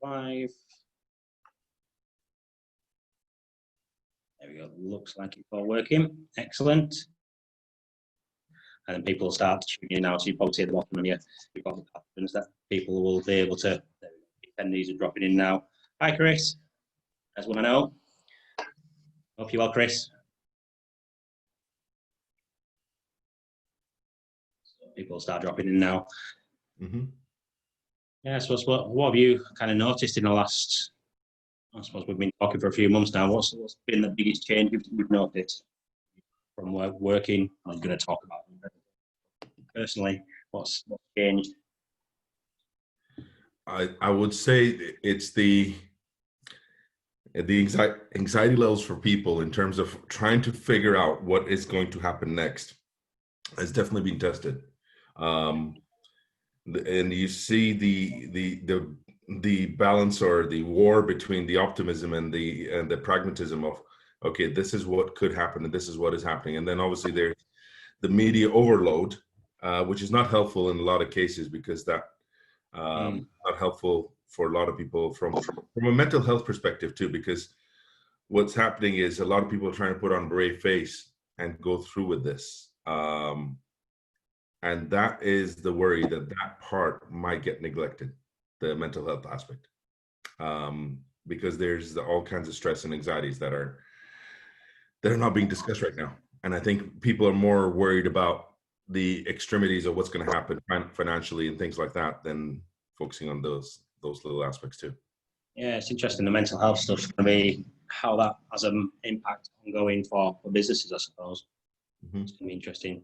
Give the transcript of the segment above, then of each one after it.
live. There we go. Looks like it's all working. Excellent. And then people will start tuning in now. So you probably see at the bottom here, you've got the patterns that people will be able to. Attendees are dropping in now. Hi, Chris. As one I know. Hope you're well, Chris. So people will start dropping in now. Mm-hmm. Yeah, I suppose what have you kind of noticed in the last? I suppose we've been talking for a few months now. What's been the biggest change you've noticed from working? I'm going to talk about personally. What's changed? I would say it's the anxiety levels for people in terms of trying to figure out what is going to happen next has definitely been tested. And you see the balance or the war between the optimism and the pragmatism of, okay, this is what could happen and this is what is happening. And then obviously there's the media overload, which is not helpful in a lot of cases, because that not helpful for a lot of people from a mental health perspective too, because what's happening is a lot of people are trying to put on a brave face and go through with this. And that is the worry, that part might get neglected, the mental health aspect, because there's all kinds of stress and anxieties that are not being discussed right now. And I think people are more worried about the extremities of what's going to happen financially and things like that than focusing on those little aspects too. Yeah, it's interesting, the mental health stuff for me, how that has an impact ongoing for businesses, I suppose. Mm-hmm. It's going to be interesting.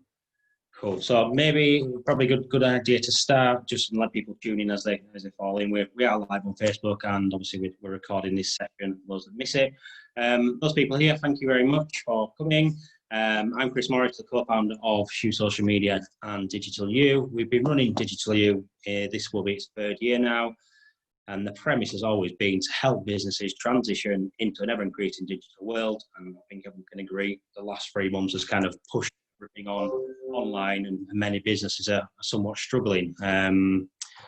Cool. So maybe probably good idea to start, just let people tune in as they fall in. We are live on Facebook, and obviously we're recording this section for those that miss it. Those people here, thank you very much for coming. I'm Chris Morris, the co-founder of Shoe Social Media and Digital U. We've been running Digital U. This will be its third year now. And the premise has always been to help businesses transition into an ever-increasing digital world. And I think everyone can agree the last 3 months has kind of pushed everything online, and many businesses are somewhat struggling.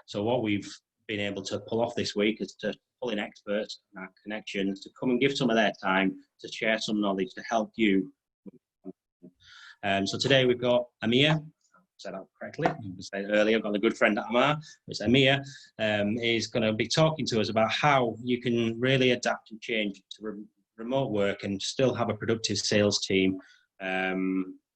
So what we've been able to pull off this week is to pull in experts and our connections to come and give some of their time to share some knowledge to help you. So today we've got Amer. Said that correctly. I said earlier, I've got a good friend at Amer. It's Amer. Is going to be talking to us about how you can really adapt and change to remote work and still have a productive sales team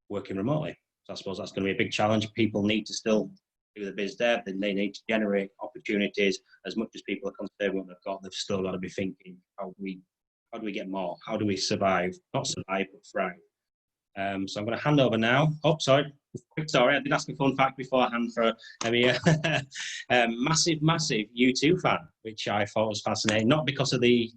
working remotely. So I suppose that's going to be a big challenge. People need to still do the biz dev, and they need to generate opportunities. As much as people are concerned what they've got, they've still got to be thinking, how do we get more? How do we survive? Not survive, but thrive. So I'm going to hand over now. Oh, sorry. Quick story. I did ask a fun fact beforehand for Amir. Massive U2 fan, which I thought was fascinating. Not because of the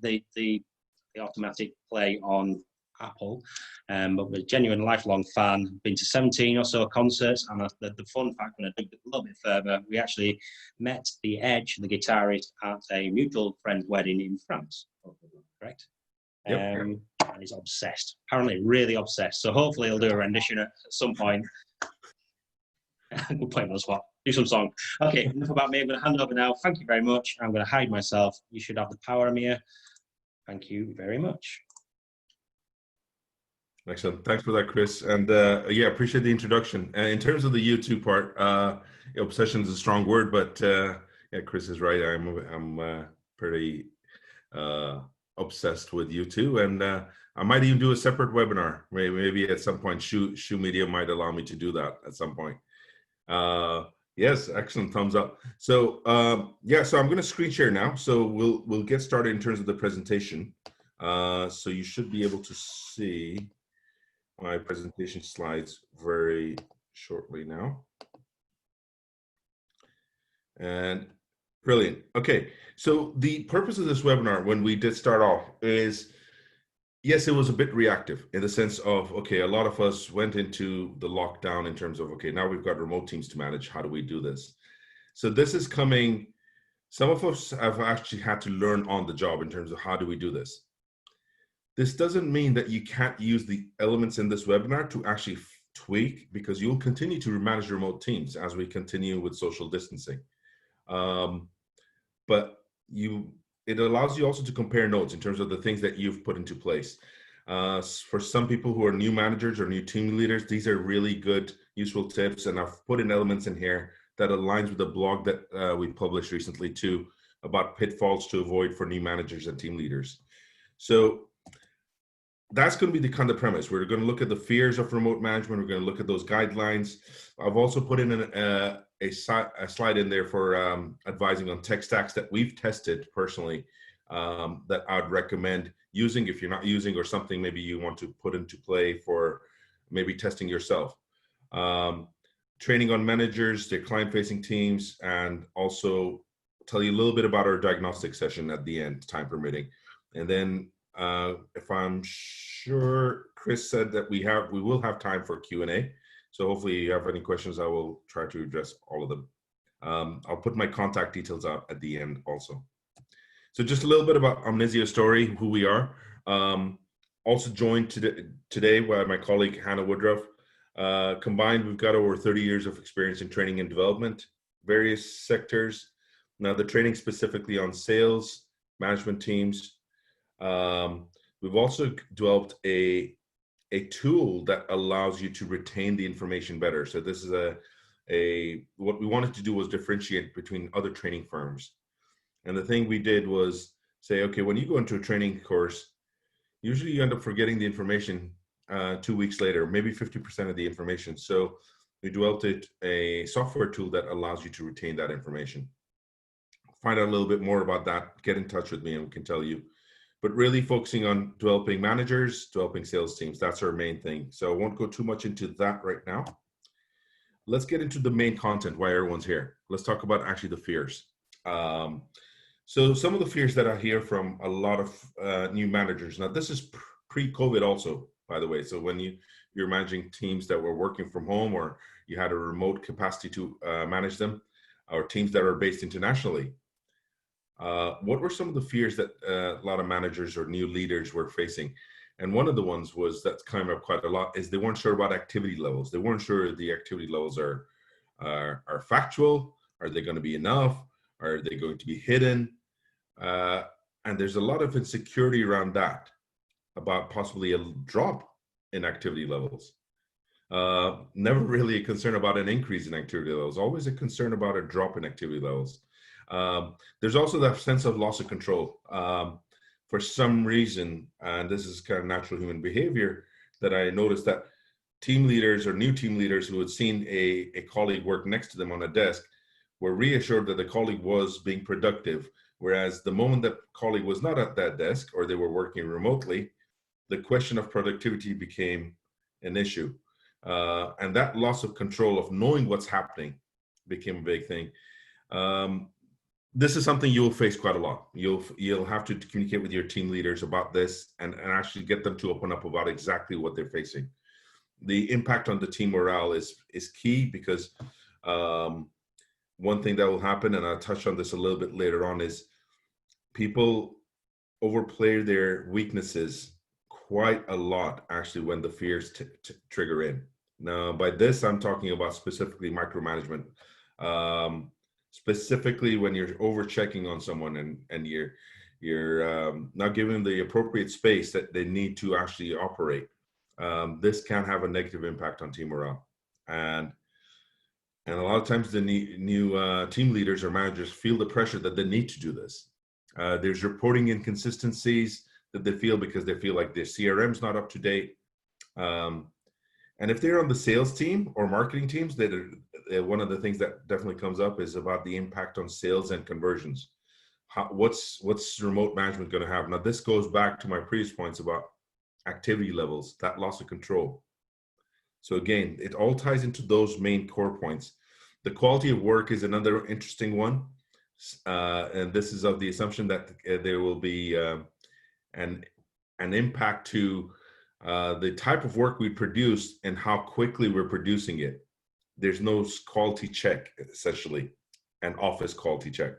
automatic play on Apple, but was a genuine lifelong fan. Been to 17 or so concerts, and the fun fact, when I dug a little bit further, we actually met the Edge, the guitarist, at a mutual friend's wedding in France. Correct? Yep. And he's obsessed. Apparently, really obsessed. So hopefully, he'll do a rendition at some point. We'll play on the spot. Do some song. Okay, enough about me. I'm going to hand over now. Thank you very much. I'm going to hide myself. You should have the power, Amir. Thank you very much. Excellent. Thanks for that, Chris. And yeah, appreciate the introduction. In terms of the U2 part, obsession is a strong word, but yeah, Chris is right. I'm pretty obsessed with U2, and I might even do a separate webinar. Maybe at some point, Shoe Media might allow me to do that at some point. Yes, excellent, thumbs up. So yeah, so I'm going to screen share now. So we'll get started in terms of the presentation. So you should be able to see my presentation slides very shortly now. And brilliant. Okay, so the purpose of this webinar, when we did start off, is yes, it was a bit reactive in the sense of, okay, a lot of us went into the lockdown in terms of, okay, now we've got remote teams to manage. How do we do this? So this is coming, some of us have actually had to learn on the job in terms of how do we do this. This doesn't mean that you can't use the elements in this webinar to actually tweak, because you'll continue to manage remote teams as we continue with social distancing. But you it allows you also to compare notes in terms of the things that you've put into place. For some people who are new managers or new team leaders, these are really good, useful tips. And I've put in elements in here that aligns with the blog that we published recently too, about pitfalls to avoid for new managers and team leaders. So that's going to be the kind of premise. We're going to look at the fears of remote management. We're going to look at those guidelines. I've also put in a slide in there for advising on tech stacks that we've tested personally, that I'd recommend using if you're not using, or something maybe you want to put into play for maybe testing yourself. Training on managers, their client-facing teams, and also tell you a little bit about our diagnostic session at the end, time permitting. And then if I'm sure Chris said that we will have time for Q&A. So hopefully you have any questions, I will try to address all of them. I'll put my contact details out at the end also. So just a little bit about Omnizio's story, who we are. Also joined today by my colleague, Hannah Woodruff. Combined, we've got over 30 years of experience in training and development, various sectors. Now the training specifically on sales, management teams. We've also developed a tool that allows you to retain the information better. So this is what we wanted to do was differentiate between other training firms. And the thing we did was say, okay, when you go into a training course, usually you end up forgetting the information 2 weeks later, maybe 50% of the information. So we developed a software tool that allows you to retain that information. Find out a little bit more about that, get in touch with me and we can tell you. But really focusing on developing managers, developing sales teams, that's our main thing. So I won't go too much into that right now. Let's get into the main content, why everyone's here. Let's talk about actually the fears. So some of the fears that I hear from a lot of new managers, now this is pre-COVID also, by the way. So when you're managing teams that were working from home, or you had a remote capacity to manage them, or teams that are based internationally, what were some of the fears that a lot of managers or new leaders were facing? And one of the ones was that's come up quite a lot is they weren't sure about activity levels. They weren't sure the activity levels are factual. Are they going to be enough? Are they going to be hidden? And there's a lot of insecurity around that, about possibly a drop in activity levels. Never really a concern about an increase in activity levels, always a concern about a drop in activity levels. There's also that sense of loss of control. For some reason, and this is kind of natural human behavior, that I noticed that team leaders or new team leaders who had seen a colleague work next to them on a desk were reassured that the colleague was being productive. Whereas the moment that colleague was not at that desk or they were working remotely, the question of productivity became an issue. And that loss of control of knowing what's happening became a big thing. This is something you'll face quite a lot. You'll have to communicate with your team leaders about this and actually get them to open up about exactly what they're facing. The impact on the team morale is key, because one thing that will happen, and I'll touch on this a little bit later on, is people overplay their weaknesses quite a lot actually when the fears trigger in. Now, by this, I'm talking about specifically micromanagement. Specifically when you're over checking on someone and you're not giving them the appropriate space that they need to actually operate. This can have a negative impact on team morale. And a lot of times the new team leaders or managers feel the pressure that they need to do this. There's reporting inconsistencies that they feel because they feel like their CRM's not up to date. And if they're on the sales team or marketing teams, one of the things that definitely comes up is about the impact on sales and conversions. What's remote management going to have? Now, this goes back to my previous points about activity levels, that loss of control. So again, it all ties into those main core points. The quality of work is another interesting one. And this is of the assumption that there will be an impact to the type of work we produce and how quickly we're producing it. There's no quality check, essentially, an office quality check.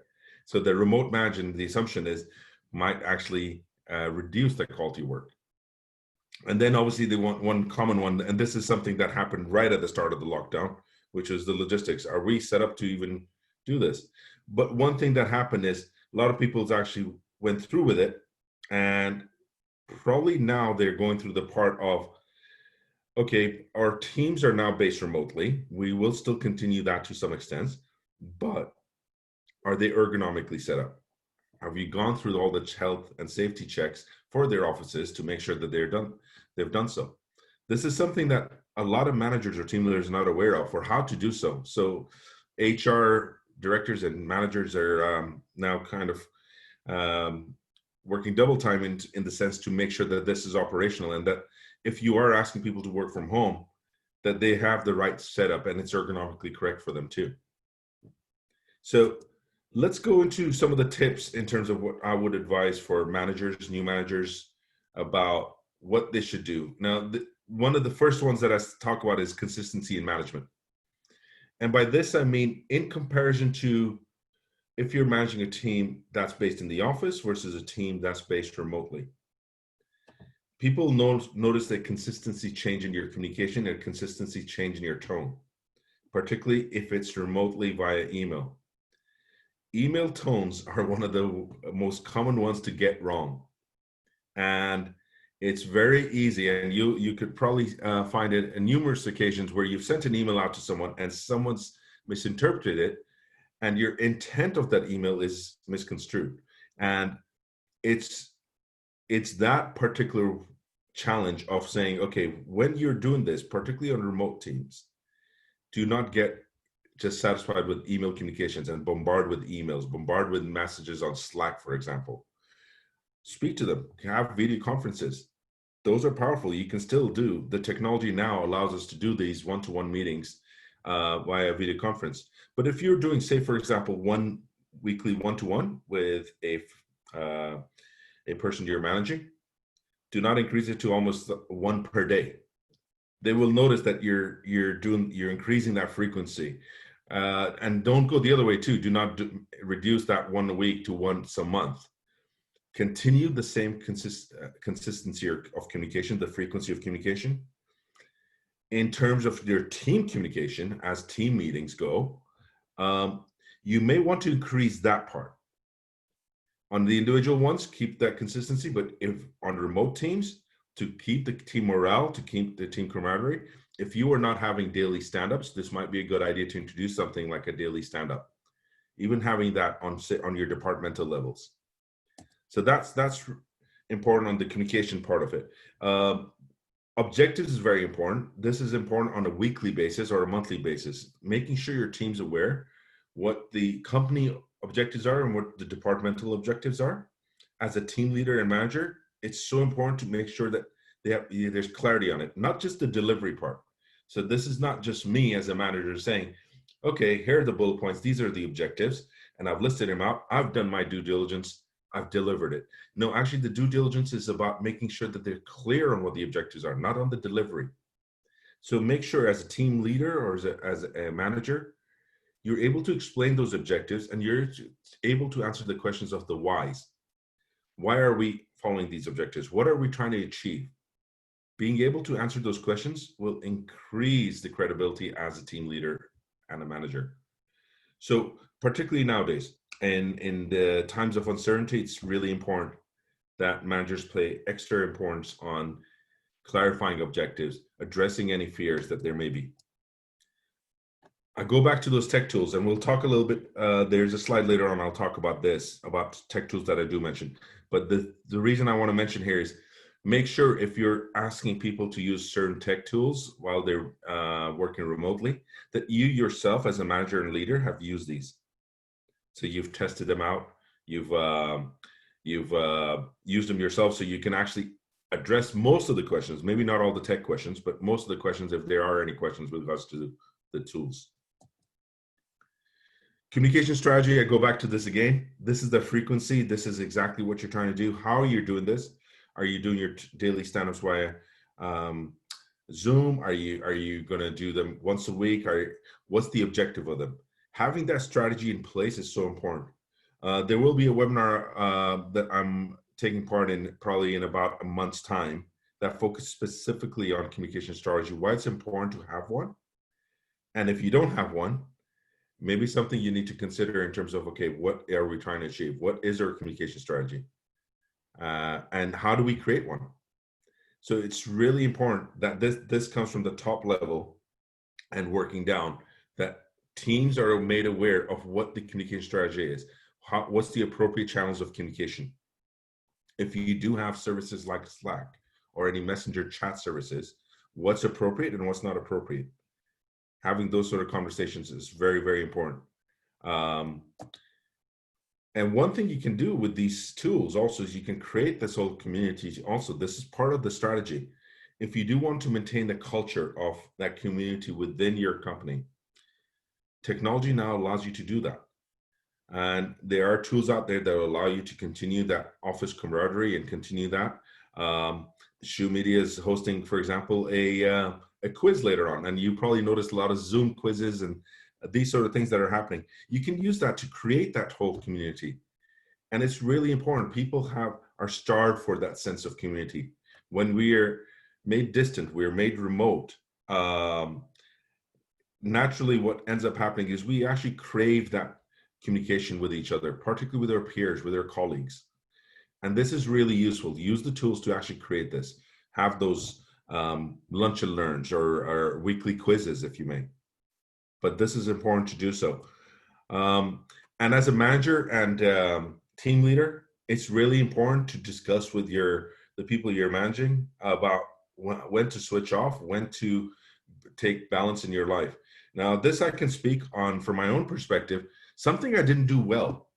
So the remote management, the assumption is, might actually reduce the quality work. And then obviously the one common one, and this is something that happened right at the start of the lockdown, which is the logistics. Are we set up to even do this? But one thing that happened is a lot of people's actually went through with it, and probably now they're going through the part of, okay, our teams are now based remotely. We will still continue that to some extent, but are they ergonomically set up? Have you gone through all the health and safety checks for their offices to make sure that they've done so? This is something that a lot of managers or team leaders are not aware of, or how to do so. So HR directors and managers are now kind of working double time in the sense to make sure that this is operational, and that if you are asking people to work from home, that they have the right setup and it's ergonomically correct for them too. So let's go into some of the tips in terms of what I would advise for managers, new managers, about what they should do. Now, one of the first ones that I talk about is consistency in management. And by this, I mean, in comparison to if you're managing a team that's based in the office versus a team that's based remotely. People notice that consistency change in your communication and consistency change in your tone, particularly if it's remotely via email. Email tones are one of the most common ones to get wrong. And it's very easy, and you could probably find it on numerous occasions where you've sent an email out to someone and someone's misinterpreted it, and your intent of that email is misconstrued. And it's that particular challenge of saying, okay, when you're doing this, particularly on remote teams, do not get just satisfied with email communications and bombard with emails, bombard with messages on Slack, for example. Speak to them, have video conferences. Those are powerful. You can still do. The technology now allows us to do these one-to-one meetings via video conference. But if you're doing, say, for example, one weekly one-to-one with a person you're managing, do not increase it to almost one per day. They will notice that you're increasing that frequency, and don't go the other way too. Do not reduce that 1 a week to once a month. Continue the same consistency of communication, the frequency of communication. In terms of your team communication, as team meetings go, you may want to increase that part. On the individual ones, keep that consistency, but if on remote teams, to keep the team morale, to keep the team camaraderie, if you are not having daily stand-ups, this might be a good idea to introduce something like a daily stand-up, even having that on your departmental levels. So that's important on the communication part of it. Objectives is very important. This is important on a weekly basis or a monthly basis, making sure your team's aware what the company objectives are and what the departmental objectives are. As a team leader and manager, it's so important to make sure that there's clarity on it, not just the delivery part. So this is not just me as a manager saying, okay, here are the bullet points, these are the objectives, and I've listed them out, I've done my due diligence, I've delivered it. No, actually the due diligence is about making sure that they're clear on what the objectives are, not on the delivery. So make sure as a team leader or as a manager, you're able to explain those objectives and you're able to answer the questions of the whys. Why are we following these objectives? What are we trying to achieve? Being able to answer those questions will increase the credibility as a team leader and a manager. So particularly nowadays, and in the times of uncertainty, it's really important that managers play extra importance on clarifying objectives, addressing any fears that there may be. I go back to those tech tools, and we'll talk a little bit. There's a slide later on, I'll talk about this, about tech tools that I do mention. But the reason I want to mention here is make sure if you're asking people to use certain tech tools while they're working remotely, that you yourself as a manager and leader have used these. So you've tested them out, you've used them yourself, so you can actually address most of the questions, maybe not all the tech questions, but most of the questions, if there are any questions with regards to the tools. Communication strategy, I go back to this again. This is the frequency. This is exactly what you're trying to do. How are you doing this? Are you doing your daily stand-ups via Zoom? Are you going to do them once a week? What's the objective of them? Having that strategy in place is so important. There will be a webinar that I'm taking part in probably in about a month's time that focuses specifically on communication strategy, why it's important to have one. And if you don't have one, maybe something you need to consider in terms of, okay, what are we trying to achieve? What is our communication strategy? And how do we create one? So it's really important that this comes from the top level and working down, that teams are made aware of what the communication strategy is. What's the appropriate channels of communication? If you do have services like Slack or any messenger chat services, what's appropriate and what's not appropriate? Having those sort of conversations is very, very important. And one thing you can do with these tools also is you can create this whole community. Also, this is part of the strategy. If you do want to maintain the culture of that community within your company, technology now allows you to do that. And there are tools out there that will allow you to continue that office camaraderie and continue that. Shoe Media is hosting, for example, a quiz later on, and you probably noticed a lot of Zoom quizzes and these sort of things that are happening. You can use that to create that whole community. And it's really important. People are starved for that sense of community. When we are made distant, we are made remote, naturally what ends up happening is we actually crave that communication with each other, particularly with our peers, with our colleagues. And this is really useful. Use the tools to actually create this. Have those lunch and learns or weekly quizzes, if you may. But this is important to do so. And as a manager and team leader, it's really important to discuss with the people you're managing about when to switch off, when to take balance in your life. Now, this I can speak on from my own perspective. Something I didn't do well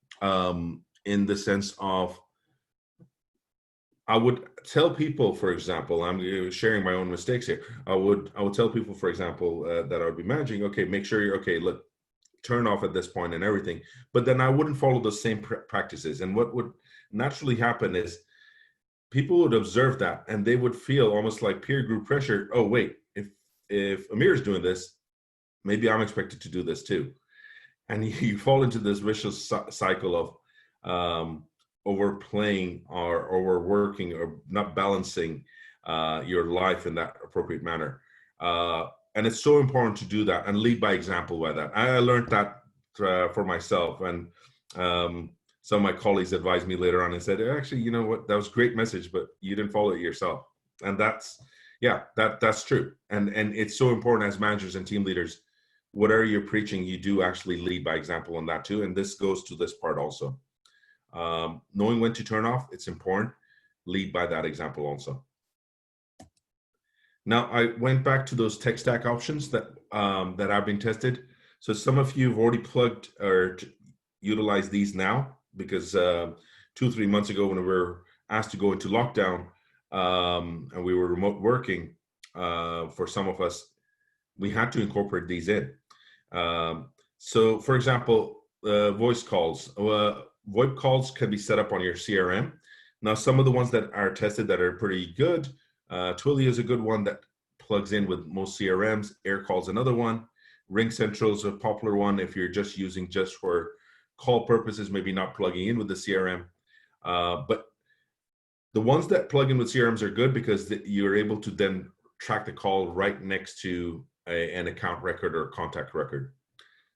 in the sense of, I would tell people, for example, I'm sharing my own mistakes here. I would tell people, for example, that I would be managing, okay, make sure you're okay, look, turn off at this point and everything. But then I wouldn't follow the same practices. And what would naturally happen is people would observe that and they would feel almost like peer group pressure. Oh, wait, if Amer is doing this, maybe I'm expected to do this too. And you fall into this vicious cycle of overplaying or overworking or not balancing your life in that appropriate manner. And it's so important to do that and lead by example by that. I learned that for myself, and some of my colleagues advised me later on and said, actually, you know what, that was a great message, but you didn't follow it yourself. And that's true. And it's so important as managers and team leaders, whatever you're preaching, you do actually lead by example on that too. And this goes to this part also. Knowing when to turn off, it's important. Lead by that example also. Now, I went back to those tech stack options that have been tested. So some of you have already plugged or utilized these now, because 2-3 months ago when we were asked to go into lockdown and we were remote working, for some of us, we had to incorporate these in. So for example, voice calls. VoIP calls can be set up on your CRM. Now, some of the ones that are tested that are pretty good, Twilio is a good one that plugs in with most CRMs. AirCall's another one. RingCentral is a popular one if you're just using just for call purposes, maybe not plugging in with the CRM. But the ones that plug in with CRMs are good because you're able to then track the call right next to an account record or contact record.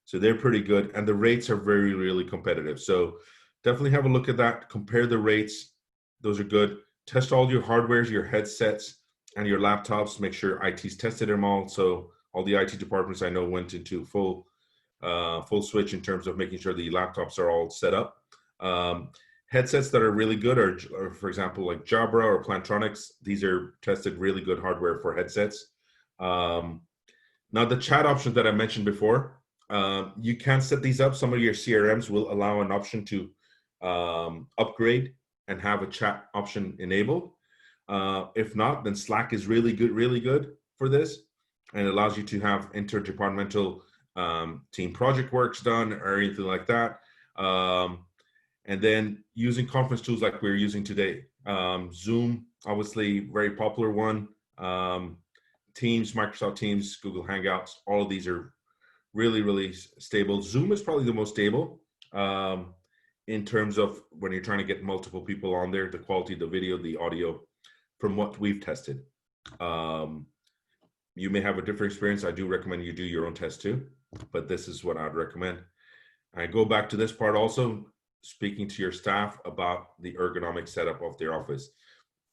So they're pretty good, and the rates are very, really competitive. So definitely have a look at that. Compare the rates. Those are good. Test all your hardwares, your headsets, and your laptops. Make sure IT's tested them all. So all the IT departments I know went into full switch in terms of making sure the laptops are all set up. Headsets that are really good are, for example, like Jabra or Plantronics. These are tested really good hardware for headsets. Now, the chat options that I mentioned before, you can set these up. Some of your CRMs will allow an option to upgrade and have a chat option enabled. If not, then Slack is really good for this, and it allows you to have interdepartmental team project works done or anything like that. And then using conference tools like we're using today. Zoom, obviously, very popular one. Teams, Microsoft Teams, Google Hangouts, all of these are really stable. Zoom is probably the most stable in terms of when you're trying to get multiple people on there, the quality of the video, the audio, from what we've tested. You may have a different experience. I do recommend you do your own test too. but this is what I'd recommend. I go back to this part also, speaking to your staff about the ergonomic setup of their office.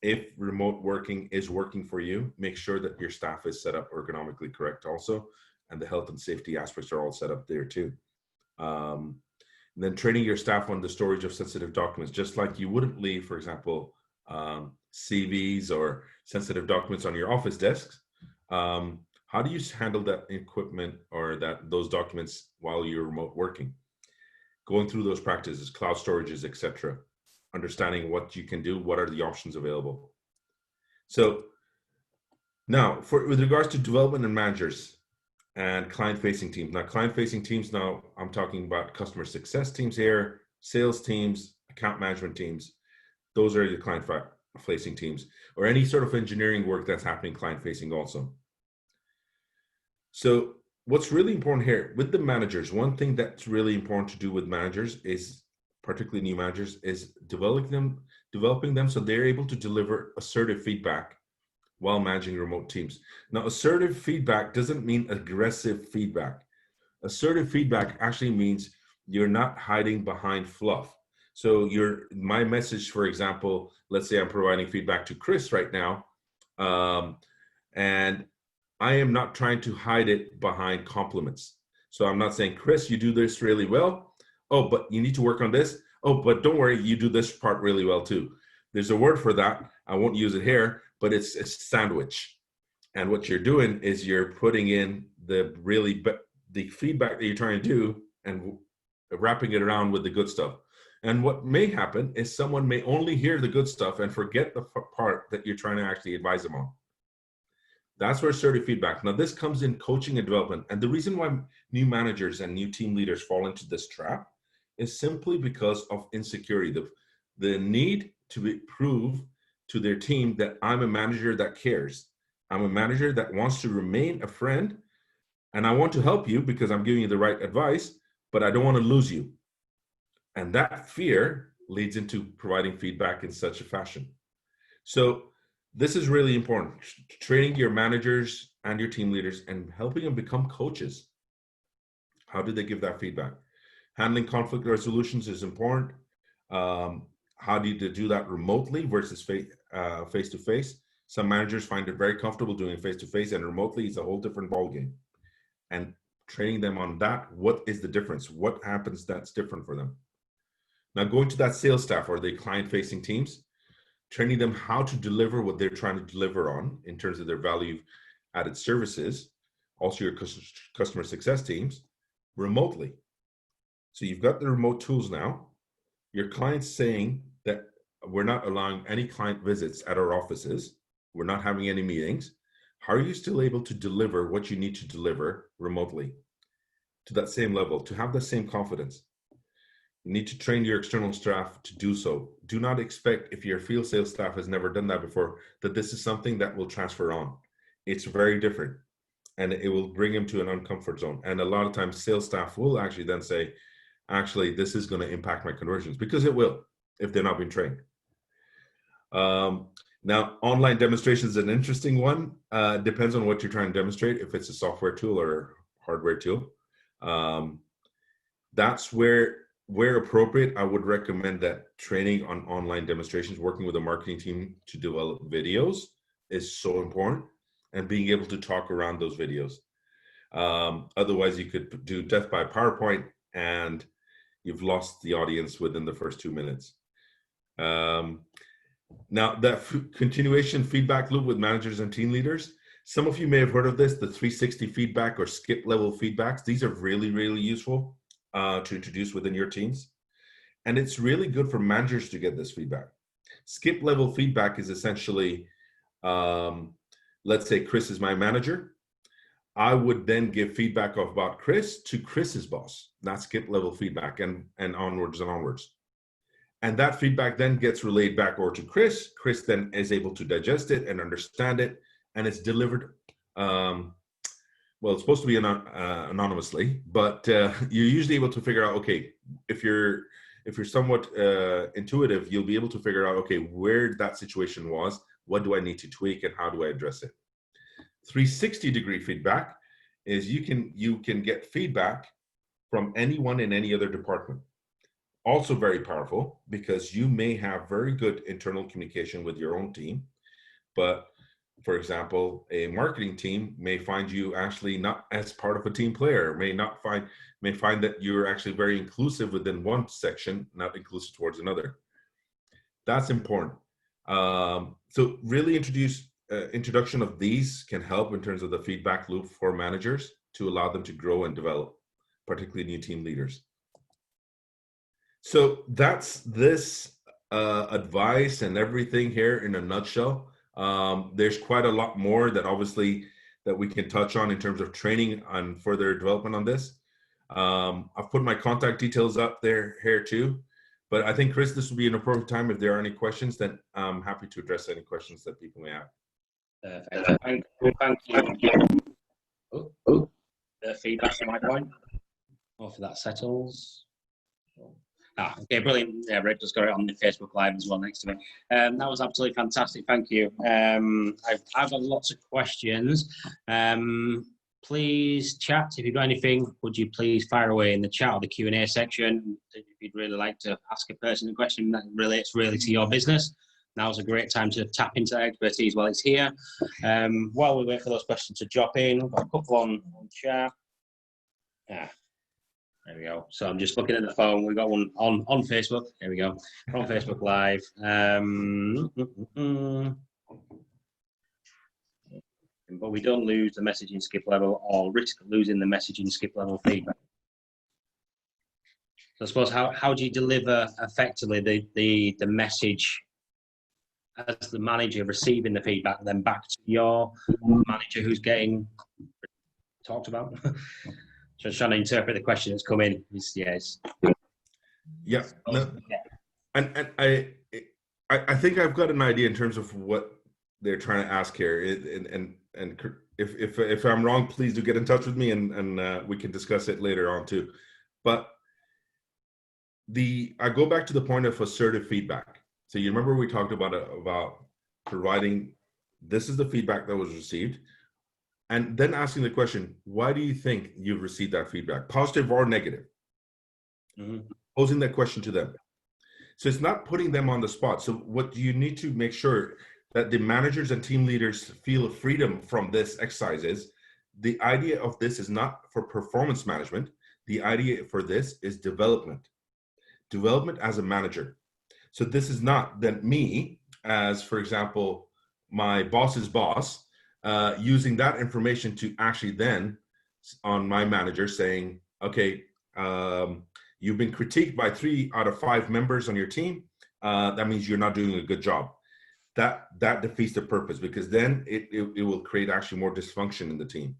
If remote working is working for you, make sure that your staff is set up ergonomically correct also, and the health and safety aspects are all set up there too. And then training your staff on the storage of sensitive documents, just like you wouldn't leave, for example, CVs or sensitive documents on your office desks. How do you handle that equipment or those documents while you're remote working? Going through those practices, cloud storages, etc. Understanding what you can do, what are the options available. So now, with regards to development and managers and client-facing teams. Now, client-facing teams, now I'm talking about customer success teams here, sales teams, account management teams. Those are the client-facing teams, or any sort of engineering work that's happening client-facing also. So what's really important here with the managers, one thing that's really important to do with managers is, particularly new managers, is developing them so they're able to deliver assertive feedback while managing remote teams. Now, assertive feedback doesn't mean aggressive feedback. Assertive feedback actually means you're not hiding behind fluff. So my message, for example, let's say I'm providing feedback to Chris right now, and I am not trying to hide it behind compliments. So I'm not saying, Chris, you do this really well. Oh, but you need to work on this. Oh, but don't worry, you do this part really well too. There's a word for that. I won't use it here, but it's a sandwich. And what you're doing is you're putting in the feedback that you're trying to do and wrapping it around with the good stuff. And what may happen is someone may only hear the good stuff and forget the part that you're trying to actually advise them on. That's where assertive feedback. Now, this comes in coaching and development. And the reason why new managers and new team leaders fall into this trap is simply because of insecurity. The need to prove to their team that I'm a manager that cares. I'm a manager that wants to remain a friend, and I want to help you because I'm giving you the right advice, but I don't want to lose you. And that fear leads into providing feedback in such a fashion. So this is really important, training your managers and your team leaders and helping them become coaches. How do they give that feedback? Handling conflict resolutions is important. How do you do that remotely versus face-to-face? Some managers find it very comfortable doing face-to-face, and remotely is a whole different ballgame. And training them on that, what is the difference? What happens that's different for them? Now, going to that sales staff or the client-facing teams, training them how to deliver what they're trying to deliver on in terms of their value-added services, also your customer success teams, remotely. So you've got the remote tools now. Your client's saying that we're not allowing any client visits at our offices. We're not having any meetings. How are you still able to deliver what you need to deliver remotely to that same level, to have the same confidence? You need to train your external staff to do so. Do not expect, if your field sales staff has never done that before, that this is something that will transfer on. It's very different, and it will bring them to an uncomfort zone. And a lot of times sales staff will actually then say, actually, this is going to impact my conversions, because it will if they're not being trained. Now, online demonstration is an interesting one. Depends on what you're trying to demonstrate, if it's a software tool or hardware tool. That's where appropriate, I would recommend that training on online demonstrations, working with a marketing team to develop videos is so important, and being able to talk around those videos. Otherwise, you could do death by PowerPoint and you've lost the audience within the first 2 minutes. Now, that continuation feedback loop with managers and team leaders, some of you may have heard of this, the 360 feedback or skip level feedbacks. These are really, really useful to introduce within your teams. And it's really good for managers to get this feedback. Skip level feedback is essentially, let's say Chris is my manager. I would then give feedback about Chris to Chris's boss. That's skip level feedback, and onwards and onwards. And that feedback then gets relayed back over to Chris. Chris then is able to digest it and understand it, and it's delivered. Well, it's supposed to be anonymously, but you're usually able to figure out, okay, if you're somewhat intuitive, you'll be able to figure out, okay, where that situation was, what do I need to tweak, and how do I address it? 360-degree feedback is you can get feedback from anyone in any other department. Also very powerful, because you may have very good internal communication with your own team, but for example, a marketing team may find you actually not as part of a team player, may find that you're actually very inclusive within one section, not inclusive towards another. That's important. So really introduction of these can help in terms of the feedback loop for managers to allow them to grow and develop, particularly new team leaders. So that's this advice and everything here in a nutshell. There's quite a lot more that obviously that we can touch on in terms of training and further development on this. I've put my contact details up there here too, but I think, Chris, this would be an appropriate time if there are any questions. Then I'm happy to address any questions that people may have. Thank you. Feedback from my point. Hopefully that settles. Okay, brilliant. Yeah, Rick just got it on the Facebook Live as well next to me. That was absolutely fantastic. Thank you. I've got lots of questions. Please chat. If you've got anything, would you please fire away in the chat or the Q&A section if you'd really like to ask a person a question that relates really to your business. Now's a great time to tap into that expertise while it's here. While we wait for those questions to drop in, we've got a couple on chat. Yeah. There we go. So I'm just looking at the phone. We've got one on Facebook. There we go. We're on Facebook Live. But we don't lose the messaging skip level or risk losing the messaging skip level feedback. So I suppose how do you deliver effectively the message as the manager receiving the feedback, then back to your manager who's getting talked about? So trying to interpret the question that's come in. Yeah. No, and I think I've got an idea in terms of what they're trying to ask here. And if I'm wrong, please do get in touch with me and we can discuss it later on too. But I go back to the point of assertive feedback. So you remember we talked about providing, this is the feedback that was received. And then asking the question, why do you think you've received that feedback, positive or negative? Mm-hmm. Posing that question to them. So it's not putting them on the spot. So what you need to make sure that the managers and team leaders feel freedom from this exercise is, the idea of this is not for performance management. The idea for this is development as a manager. So this is not that me as, for example, my boss's boss, using that information to actually then on my manager saying, okay, you've been critiqued by 3 out of 5 members on your team. That means you're not doing a good job. That defeats the purpose, because then it will create actually more dysfunction in the team.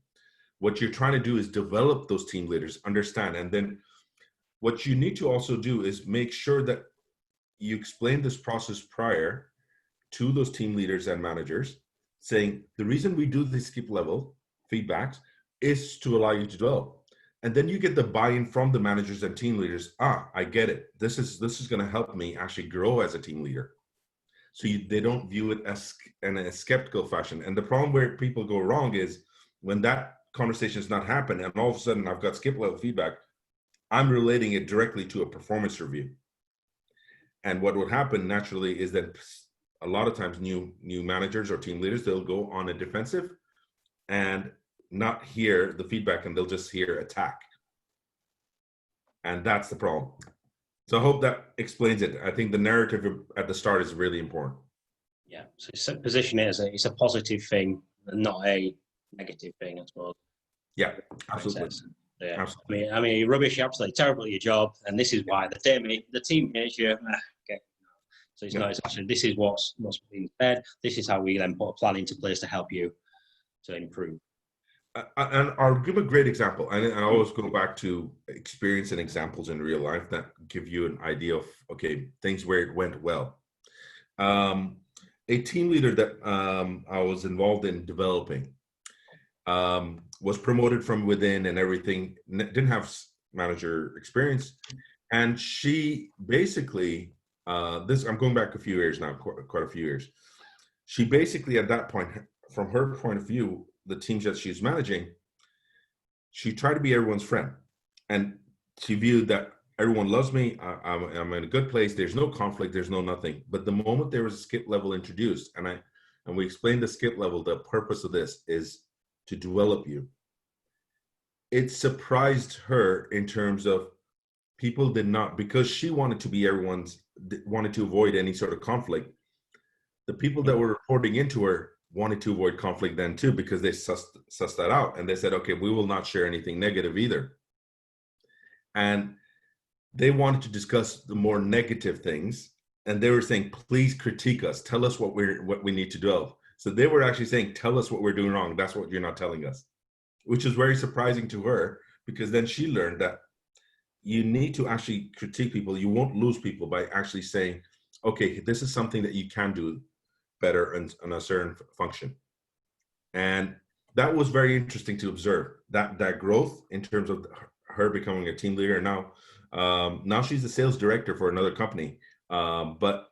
What you're trying to do is develop those team leaders, understand. And then what you need to also do is make sure that you explain this process prior to those team leaders and managers, saying the reason we do the skip level feedbacks is to allow you to develop. And then you get the buy-in from the managers and team leaders. I get it. This is going to help me actually grow as a team leader. So they don't view it as in a skeptical fashion. And the problem where people go wrong is when that conversation has not happened, and all of a sudden I've got skip level feedback, I'm relating it directly to a performance review. And what would happen naturally is that a lot of times new managers or team leaders, they'll go on a defensive and not hear the feedback, and they'll just hear attack. And that's the problem. So I hope that explains it. I think the narrative at the start is really important. Yeah, so position it as it's a positive thing, and not a negative thing, I suppose. Yeah, absolutely. Yeah. Absolutely. I mean, you're rubbish, you're absolutely terrible at your job, and this is why the team hates you. Okay. So it's not, it's actually, this is what's being said. This is how we then put a plan into place to help you to improve. And I'll give a great example. And I always go back to experience and examples in real life that give you an idea of, okay, things where it went well. A team leader that I was involved in developing was promoted from within and everything, didn't have manager experience. And she basically, I'm going back a few years now, quite a few years. She basically at that point, from her point of view, the teams that she's managing, she tried to be everyone's friend, and she viewed that everyone loves me. I'm in a good place. There's no conflict. There's no nothing. But the moment there was a skip level introduced, and we explained the skip level, the purpose of this is to develop you. It surprised her in terms of people did not, because she wanted to be wanted to avoid any sort of conflict. The people that were reporting into her wanted to avoid conflict then too, because they sussed that out, and they said, okay, we will not share anything negative either. And they wanted to discuss the more negative things, and they were saying, please critique us, tell us what we need to do. So they were actually saying, tell us what we're doing wrong, that's what you're not telling us, which is very surprising to her, because then she learned that you need to actually critique people. You won't lose people by actually saying, okay, this is something that you can do better in a certain function. And that was very interesting to observe, that growth in terms of her becoming a team leader. Now she's the sales director for another company. But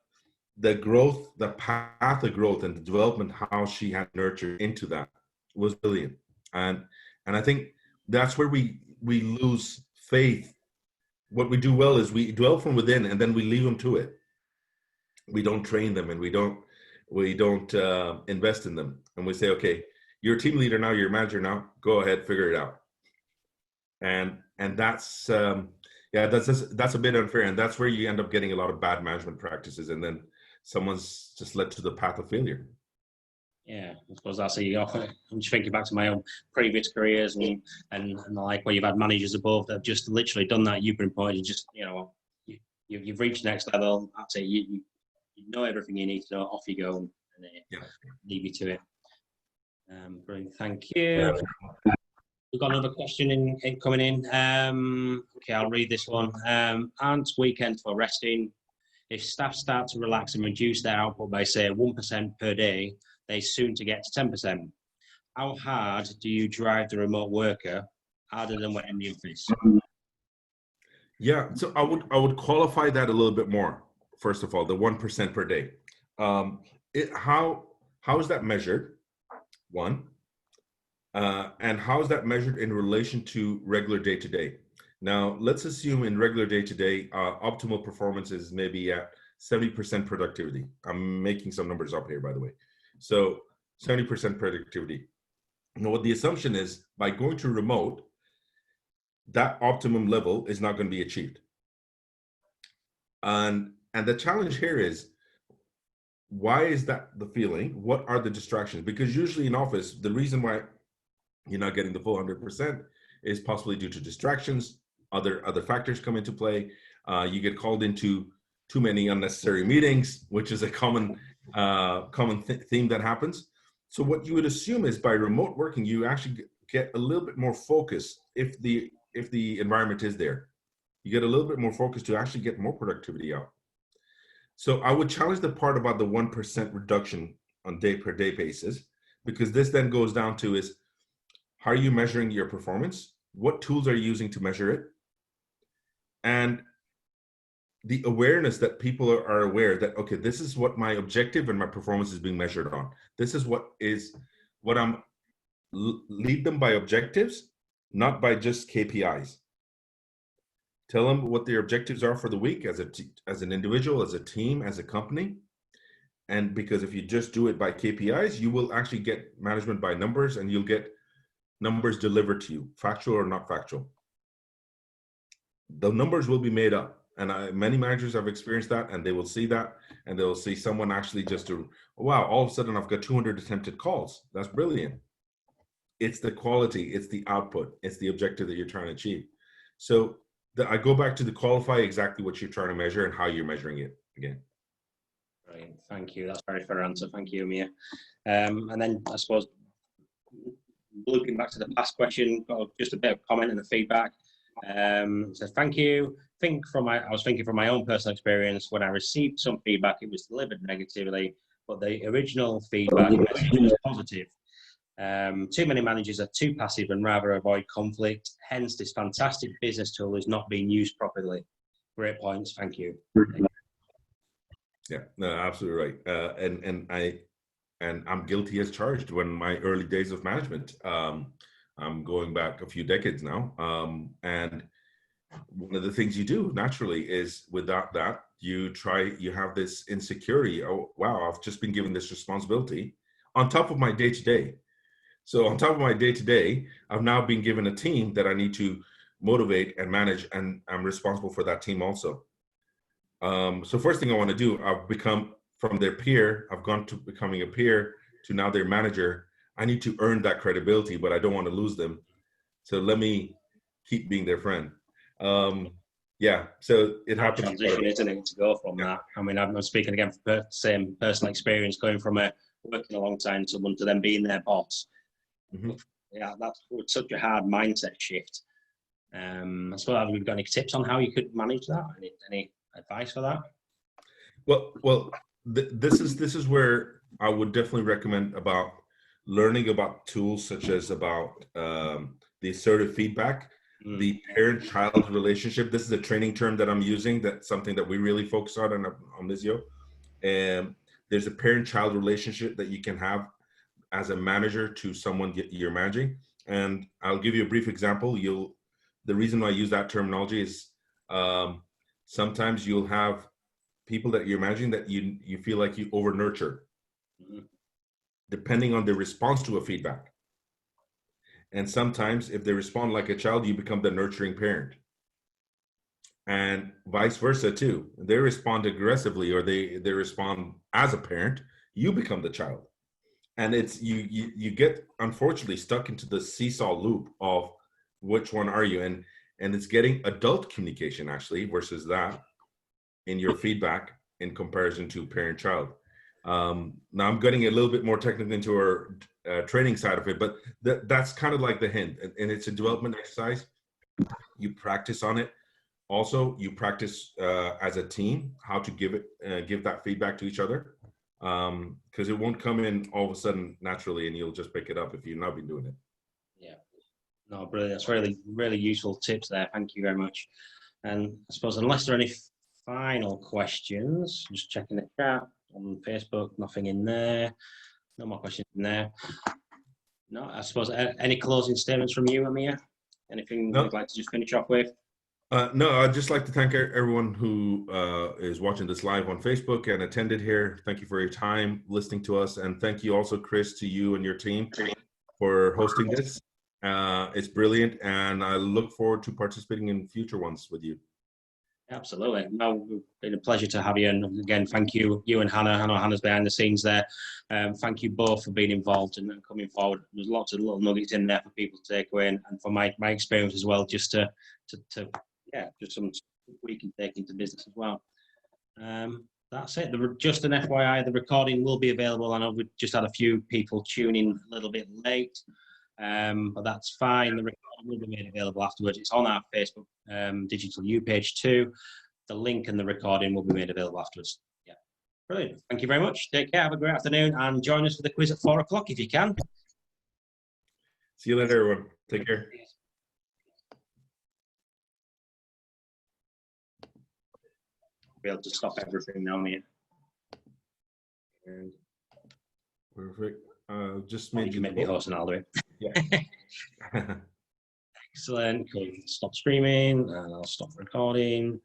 the growth, the path of growth and the development, how she had nurtured into that was brilliant. And I think that's where we lose faith. What we do well is we dwell from within, and then we leave them to it. We don't train them, and we don't invest in them. And we say, okay, you're a team leader now, you're a manager now, go ahead, figure it out. And that's that's a bit unfair, and that's where you end up getting a lot of bad management practices, and then someone's just led to the path of failure. Yeah, I suppose that's I'm just thinking back to my own previous careers and like where you've had managers above that have just literally done that. You've been pointed, just you've reached the next level. That's it. You know everything you need to know. Off you go, and leave you to it. Brilliant. Thank you. We've got another question coming in. Okay, I'll read this one. Aren't weekends for resting? If staff start to relax and reduce their output by, say, 1% per day, they soon to get to 10%. How hard do you drive the remote worker harder than when in the office? Yeah, so I would qualify that a little bit more. First of all, the 1% per day. How is that measured? One. And how is that measured in relation to regular day-to-day? Now, let's assume in regular day-to-day, optimal performance is maybe at 70% productivity. I'm making some numbers up here, by the way. So 70% productivity. Now, what the assumption is, by going to remote, that optimum level is not going to be achieved. And the challenge here is, why is that the feeling? What are the distractions? Because usually in office, the reason why you're not getting the full 100% is possibly due to distractions. Other factors come into play. You get called into too many unnecessary meetings, which is a common theme that happens. So what you would assume is by remote working, you actually get a little bit more focus if the environment is there. You get a little bit more focus to actually get more productivity out. So I would challenge the part about the 1% reduction on day per day basis, because this then goes down to is, how are you measuring your performance? What tools are you using to measure it? And the awareness that people are aware that, okay, this is what my objective and my performance is being measured on. This is what I'm lead them by objectives, not by just KPIs. Tell them what their objectives are for the week as an individual, as a team, as a company. And because if you just do it by KPIs, you will actually get management by numbers, and you'll get numbers delivered to you, factual or not factual. The numbers will be made up. And many managers have experienced that, and they will see that, and they'll see someone actually just do, wow, all of a sudden I've got 200 attempted calls. That's brilliant. It's the quality, it's the output, it's the objective that you're trying to achieve. So I go back to the qualify exactly what you're trying to measure and how you're measuring it again. Brilliant. Thank you. That's a very fair answer. Thank you, Amer. And then I suppose, looking back to the past question, got just a bit of comment and the feedback. So thank you. I was thinking from my own personal experience, when I received some feedback, it was delivered negatively, but the original feedback message was positive. Too many managers are too passive and rather avoid conflict. Hence, this fantastic business tool is not being used properly. Great points. Thank you. Yeah, no, absolutely right. And I'm guilty as charged when my early days of management. I'm going back a few decades now. And one of the things you do naturally is without that, you have this insecurity. Oh, wow, I've just been given this responsibility on top of my day to day. So on top of my day to day, I've now been given a team that I need to motivate and manage, and I'm responsible for that team also. So first thing I want to do, I've become from their peer, I've gone to becoming a peer to now their manager. I need to earn that credibility, but I don't want to lose them. So let me keep being their friend. Yeah, so it happens. Transition, isn't it, to go from that? I mean, I'm speaking again from the same personal experience, going from working a long time to someone to then being their boss. Mm-hmm. Yeah, that's such a hard mindset shift. I suppose, have you got any tips on how you could manage that? Any advice for that? Well, this is where I would definitely recommend about learning about tools such as about the assertive feedback, the parent-child relationship. This is a training term that I'm using. That's something that we really focus on Omnizio. And there's a parent-child relationship that you can have as a manager to someone you're managing. And I'll give you a brief example. The reason why I use that terminology is sometimes you'll have people that you're managing that you feel like you over nurture, depending on their response to a feedback. And sometimes if they respond like a child, you become the nurturing parent. And vice versa too. They respond aggressively or they respond as a parent, you become the child. And it's you get unfortunately stuck into the seesaw loop of which one are you, and it's getting adult communication actually versus that in your feedback in comparison to parent-child. Now I'm getting a little bit more technical into our training side of it, but that's kind of like the hint, and it's a development exercise. You practice on it. Also, you practice as a team how to give that feedback to each other, because it won't come in all of a sudden naturally, and you'll just pick it up if you've not been doing it. Yeah, no, brilliant. That's really useful tips there. Thank you very much. And I suppose unless there are any final questions, just checking the chat on Facebook, nothing in there. No more questions in there. No, I suppose any closing statements from you, Amer? Anything you'd like to just finish off with? No, I'd just like to thank everyone who is watching this live on Facebook and attended here. Thank you for your time listening to us. And thank you also, Chris, to you and your team for hosting this. It's brilliant. And I look forward to participating in future ones with you. Absolutely. No, it's been a pleasure to have you. And again, thank you and Hannah. I know Hannah's behind the scenes there. Thank you both for being involved and coming forward. There's lots of little nuggets in there for people to take away, and for my experience as well, just to just some we can take into business as well. That's it. Just an FYI, the recording will be available. I know we've just had a few people tune in a little bit late, but that's fine. The recording will be made available afterwards. It's on our Facebook Digital U page too. The link and the recording will be made available afterwards. Yeah, brilliant. Thank you very much. Take care. Have a great afternoon, and join us for the quiz at 4 o'clock if you can. See you later, everyone. Take care. Be able to stop everything now, mate. Perfect. Just made you make me host and I'll do it. Yeah. Excellent. Cool. Stop streaming and I'll stop recording.